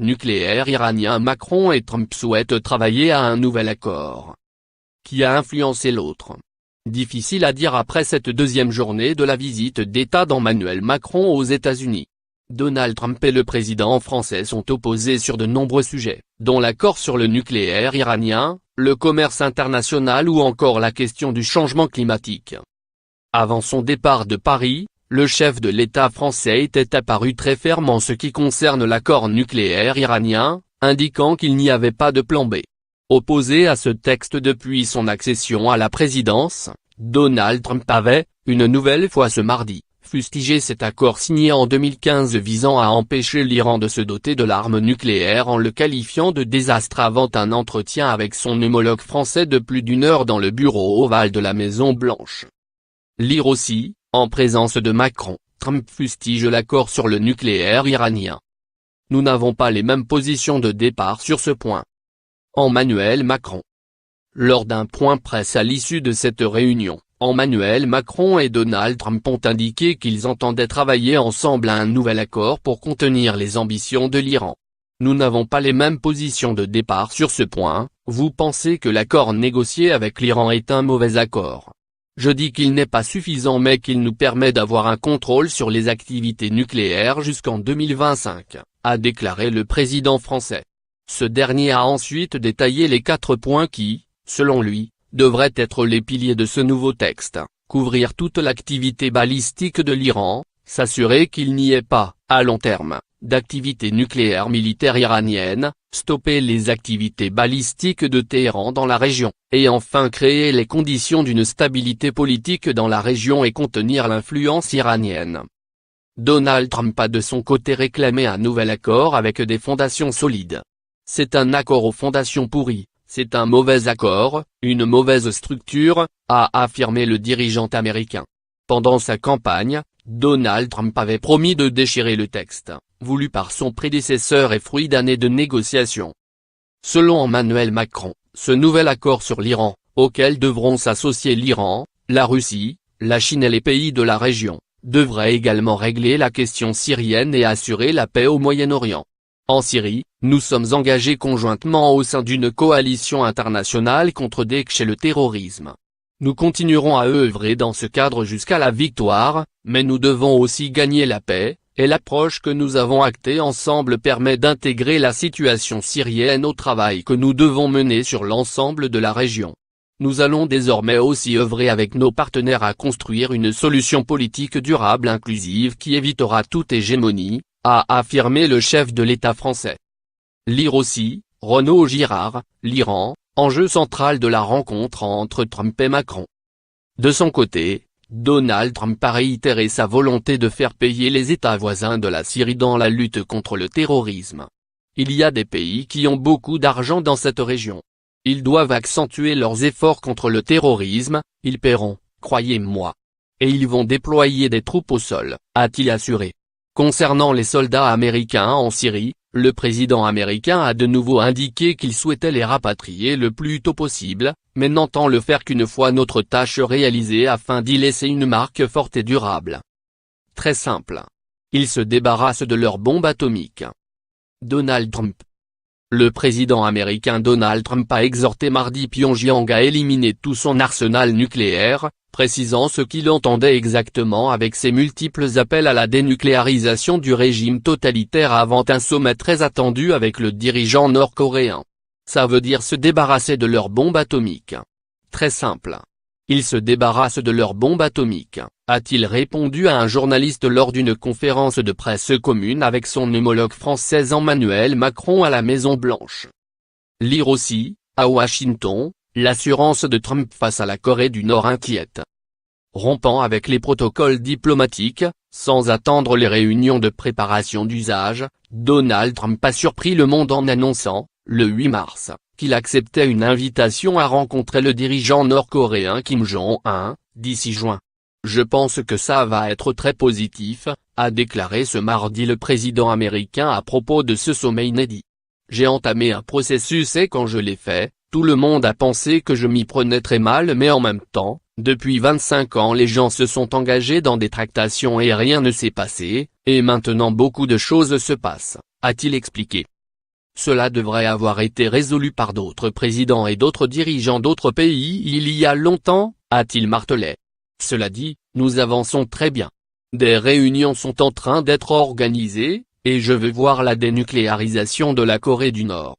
nucléaire iranien. Macron et Trump souhaitent travailler à un nouvel accord. Qui a influencé l'autre? Difficile à dire après cette deuxième journée de la visite d'État d'Emmanuel Macron aux États-Unis. Donald Trump et le président français sont opposés sur de nombreux sujets, dont l'accord sur le nucléaire iranien, le commerce international ou encore la question du changement climatique. Avant son départ de Paris, le chef de l'État français était apparu très ferme en ce qui concerne l'accord nucléaire iranien, indiquant qu'il n'y avait pas de plan B. Opposé à ce texte depuis son accession à la présidence, Donald Trump avait, une nouvelle fois ce mardi, fustigé cet accord signé en 2015 visant à empêcher l'Iran de se doter de l'arme nucléaire en le qualifiant de désastre avant un entretien avec son homologue français de plus d'une heure dans le bureau ovale de la Maison-Blanche. Lire aussi, en présence de Macron, Trump fustige l'accord sur le nucléaire iranien. Nous n'avons pas les mêmes positions de départ sur ce point. Emmanuel Macron. Lors d'un point presse à l'issue de cette réunion, Emmanuel Macron et Donald Trump ont indiqué qu'ils entendaient travailler ensemble à un nouvel accord pour contenir les ambitions de l'Iran. Nous n'avons pas les mêmes positions de départ sur ce point. Vous pensez que l'accord négocié avec l'Iran est un mauvais accord? Je dis qu'il n'est pas suffisant mais qu'il nous permet d'avoir un contrôle sur les activités nucléaires jusqu'en 2025, a déclaré le président français. Ce dernier a ensuite détaillé les 4 points qui, selon lui, devraient être les piliers de ce nouveau texte: couvrir toute l'activité balistique de l'Iran, s'assurer qu'il n'y ait pas, à long terme, d'activité nucléaire militaire iranienne, stopper les activités balistiques de Téhéran dans la région, et enfin créer les conditions d'une stabilité politique dans la région et contenir l'influence iranienne. Donald Trump a de son côté réclamé un nouvel accord avec des fondations solides. C'est un accord aux fondations pourries. C'est un mauvais accord, une mauvaise structure, a affirmé le dirigeant américain. Pendant sa campagne, Donald Trump avait promis de déchirer le texte, voulu par son prédécesseur et fruit d'années de négociations. Selon Emmanuel Macron, ce nouvel accord sur l'Iran, auquel devront s'associer l'Iran, la Russie, la Chine et les pays de la région, devrait également régler la question syrienne et assurer la paix au Moyen-Orient. En Syrie, nous sommes engagés conjointement au sein d'une coalition internationale contre Daesh et le terrorisme. Nous continuerons à œuvrer dans ce cadre jusqu'à la victoire, mais nous devons aussi gagner la paix, et l'approche que nous avons actée ensemble permet d'intégrer la situation syrienne au travail que nous devons mener sur l'ensemble de la région. Nous allons désormais aussi œuvrer avec nos partenaires à construire une solution politique durable inclusive qui évitera toute hégémonie, a affirmé le chef de l'État français. Lire aussi, Renaud Girard, l'Iran, enjeu central de la rencontre entre Trump et Macron. De son côté, Donald Trump a réitéré sa volonté de faire payer les États voisins de la Syrie dans la lutte contre le terrorisme. Il y a des pays qui ont beaucoup d'argent dans cette région. Ils doivent accentuer leurs efforts contre le terrorisme, ils paieront, croyez-moi. Et ils vont déployer des troupes au sol, a-t-il assuré. Concernant les soldats américains en Syrie, le président américain a de nouveau indiqué qu'il souhaitait les rapatrier le plus tôt possible, mais n'entend le faire qu'une fois notre tâche réalisée afin d'y laisser une marque forte et durable. Très simple. Ils se débarrassent de leurs bombes atomiques. Donald Trump. Le président américain Donald Trump a exhorté mardi Pyongyang à éliminer tout son arsenal nucléaire, précisant ce qu'il entendait exactement avec ses multiples appels à la dénucléarisation du régime totalitaire avant un sommet très attendu avec le dirigeant nord-coréen. Ça veut dire se débarrasser de leurs bombes atomiques. Très simple. Ils se débarrassent de leurs bombes atomiques, a-t-il répondu à un journaliste lors d'une conférence de presse commune avec son homologue français Emmanuel Macron à la Maison-Blanche. Lire aussi, à Washington, l'assurance de Trump face à la Corée du Nord inquiète. Rompant avec les protocoles diplomatiques, sans attendre les réunions de préparation d'usage, Donald Trump a surpris le monde en annonçant, le 8 mars, qu'il acceptait une invitation à rencontrer le dirigeant nord-coréen Kim Jong-un, d'ici juin. Je pense que ça va être très positif, a déclaré ce mardi le président américain à propos de ce sommet inédit. J'ai entamé un processus et quand je l'ai fait, tout le monde a pensé que je m'y prenais très mal mais en même temps, depuis 25 ans les gens se sont engagés dans des tractations et rien ne s'est passé, et maintenant beaucoup de choses se passent, a-t-il expliqué. Cela devrait avoir été résolu par d'autres présidents et d'autres dirigeants d'autres pays il y a longtemps, a-t-il martelé. Cela dit, nous avançons très bien. Des réunions sont en train d'être organisées, et je veux voir la dénucléarisation de la Corée du Nord.